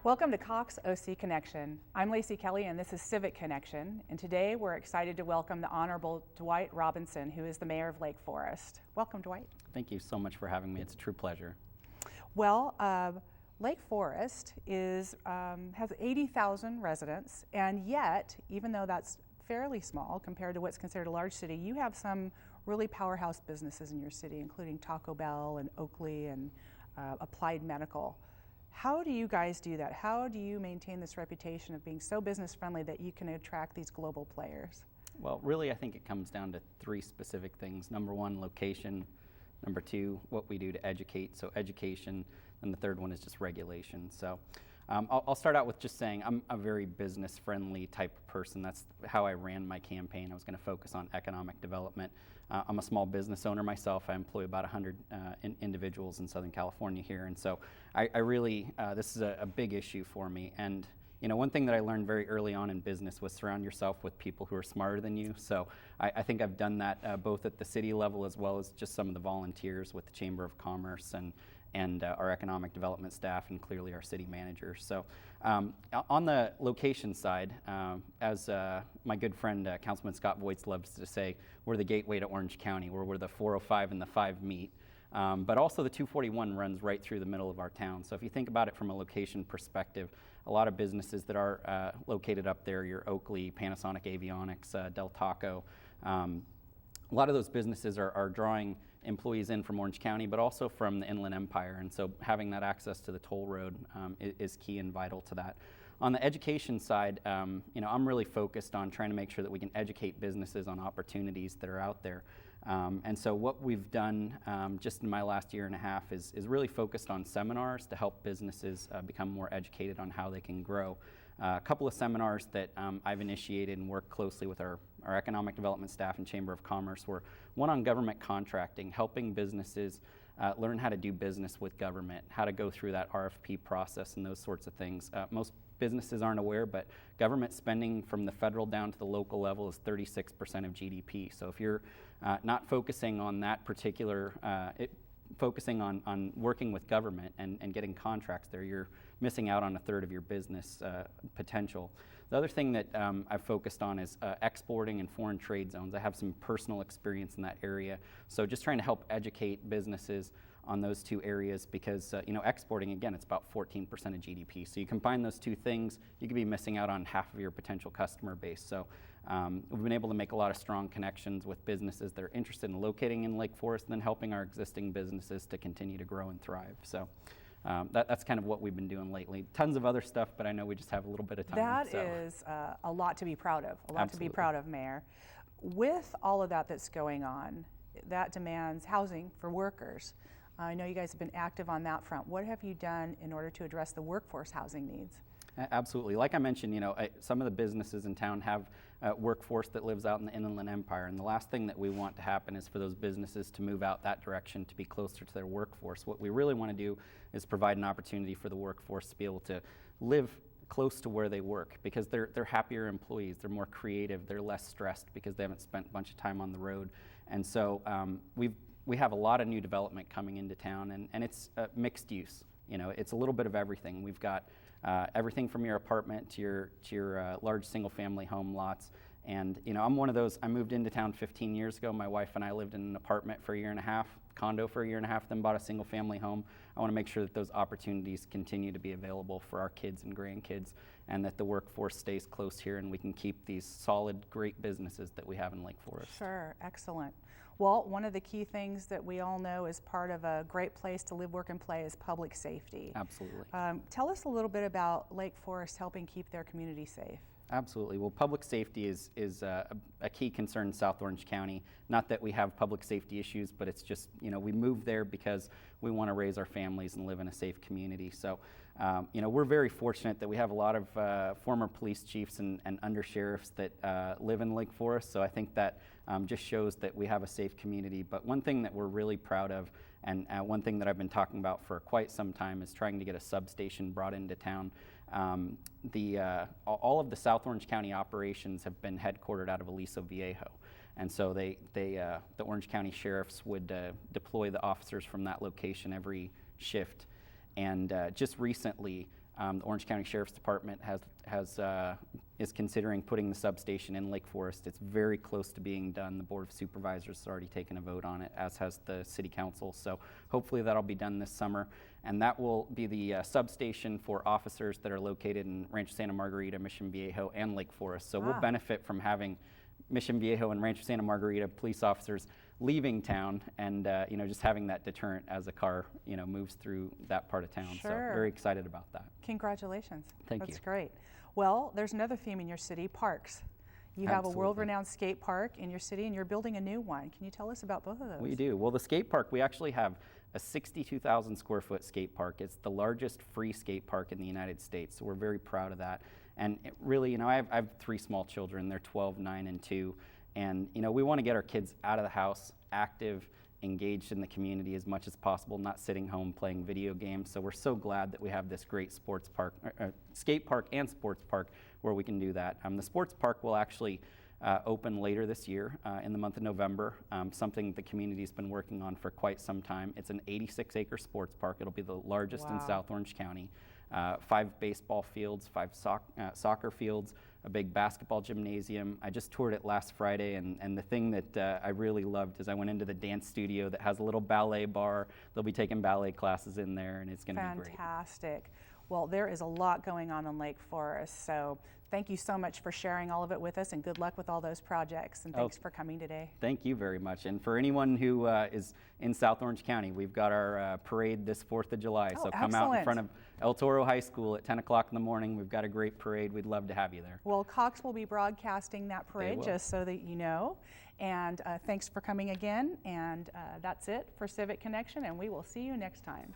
Welcome to Cox OC Connection. I'm Lacy Kelly and this is Civic Connection, and today we're excited to welcome the Honorable Dwight Robinson, who is the Mayor of Lake Forest. Welcome, Dwight. Thank you so much for having me. It's a true pleasure. Well, Lake Forest has 80,000 residents, and yet, even though that's fairly small compared to what's considered a large city, you have some really powerhouse businesses in your city, including Taco Bell and Oakley and Applied Medical. How do you guys do that? How do you maintain this reputation of being so business friendly that you can attract these global players? Well, really, I think it comes down to three specific things. Number one, location. Number two, what we do to educate, so education. And the third one is just regulation. So I'll start out with just saying I'm a very business-friendly type of person. That's how I ran my campaign. I was going to focus on economic development. I'm a small business owner myself. I employ about 100 individuals in Southern California here, and so I really, this is a big issue for me. And you know, one thing that I learned very early on in business was surround yourself with people who are smarter than you. So I think I've done that both at the city level as well as just some of the volunteers with the Chamber of Commerce and our economic development staff, and clearly our city managers. So on the location side, as my good friend Councilman Scott Voights loves to say, we're the gateway to Orange County, where we're the 405 and the 5 meet. But also the 241 runs right through the middle of our town. So if you think about it from a location perspective, a lot of businesses that are located up there, your Oakley, Panasonic Avionics, Del Taco, a lot of those businesses are drawing employees in from Orange County, but also from the Inland Empire. And so having that access to the toll road is key and vital to that. On the education side, you know, I'm really focused on trying to make sure that we can educate businesses on opportunities that are out there. And so what we've done just in my last year and a half is really focused on seminars to help businesses become more educated on how they can grow. A couple of seminars that I've initiated and worked closely with our economic development staff and Chamber of Commerce were one on government contracting, helping businesses learn how to do business with government, how to go through that RFP process and those sorts of things. Most businesses aren't aware, but government spending from the federal down to the local level is 36% of GDP. So if you're not focusing on that particular, focusing on working with government and getting contracts there, you're missing out on a third of your business potential. The other thing that I've focused on is exporting and foreign trade zones. I have some personal experience in that area, so just trying to help educate businesses on those two areas, because you know, exporting, again, it's about 14% of GDP. So you combine those two things, you could be missing out on half of your potential customer base. So we've been able to make a lot of strong connections with businesses that are interested in locating in Lake Forest, and then helping our existing businesses to continue to grow and thrive. So that's kind of what we've been doing lately. Tons of other stuff, but I know we just have a little bit of time. That is a lot to be proud of, a lot Absolutely. To be proud of, Mayor. With all of that that's going on, that demands housing for workers. I know you guys have been active on that front. What have you done in order to address the workforce housing needs? Absolutely. Like I mentioned, you know, some of the businesses in town have workforce that lives out in the Inland Empire, and the last thing that we want to happen is for those businesses to move out that direction to be closer to their workforce. What we really want to do is provide an opportunity for the workforce to be able to live close to where they work, because they're happier employees, they're more creative, they're less stressed because they haven't spent a bunch of time on the road. And so we have a lot of new development coming into town, and it's mixed use. You know, it's a little bit of everything. We've got everything from your apartment to your large single-family home lots. And you know, I'm one of those. I moved into town 15 years ago. My wife and I lived in an apartment for a year and a half, condo for a year and a half, then bought a single-family home. I want to make sure that those opportunities continue to be available for our kids and grandkids, and that the workforce stays close here, and we can keep these solid, great businesses that we have in Lake Forest. Sure, excellent. Well, one of the key things that we all know is part of a great place to live, work, and play is public safety. Absolutely. Tell us a little bit about Lake Forest helping keep their community safe. Absolutely. Well, public safety is a key concern in South Orange County. Not that we have public safety issues, but it's just, you know, we moved there because we want to raise our families and live in a safe community. So, you know, we're very fortunate that we have a lot of former police chiefs and undersheriffs that live in Lake Forest. So I think that just shows that we have a safe community. But one thing that we're really proud of, and one thing that I've been talking about for quite some time, is trying to get a substation brought into town. All of the South Orange County operations have been headquartered out of Aliso Viejo, and so the Orange County sheriffs would deploy the officers from that location every shift. And just recently, The Orange County Sheriff's Department is considering putting the substation in Lake Forest. It's very close to being done. The Board of Supervisors has already taken a vote on it, as has the City Council. So hopefully that'll be done this summer. And that will be the substation for officers that are located in Rancho Santa Margarita, Mission Viejo, and Lake Forest. So we'll benefit from having Mission Viejo and Rancho Santa Margarita police officers leaving town and just having that deterrent as a car moves through that part of town. Sure. So very excited about that. Congratulations. Thank you. That's great. Well, there's another theme in your city, parks. You have a world-renowned skate park in your city, and you're building a new one. Can you tell us about both of those? We do. Well, the skate park, we actually have a 62,000 square foot skate park. It's the largest free skate park in the United States, so we're very proud of that. And it really, I have 3 small children. They're 12, 9, and 2. And we want to get our kids out of the house, active, engaged in the community as much as possible, not sitting home playing video games. So we're so glad that we have this great sports park, skate park and sports park where we can do that. The sports park will actually open later this year in the month of November, something the community's been working on for quite some time. It's an 86-acre sports park. It'll be the largest in South Orange County. 5 baseball fields, 5 soccer fields, a big basketball gymnasium. I just toured it last Friday, and the thing that I really loved is I went into the dance studio that has a little ballet bar. They'll be taking ballet classes in there, and it's going to be great. Fantastic. Well, there is a lot going on in Lake Forest, so thank you so much for sharing all of it with us, and good luck with all those projects, and thanks for coming today. Thank you very much. And for anyone who is in South Orange County, we've got our parade this 4th of July, so come out in front of El Toro High School at 10 o'clock in the morning. We've got a great parade. We'd love to have you there. Well, Cox will be broadcasting that parade just so that you know. And thanks for coming again. And that's it for Civic Connection, and we will see you next time.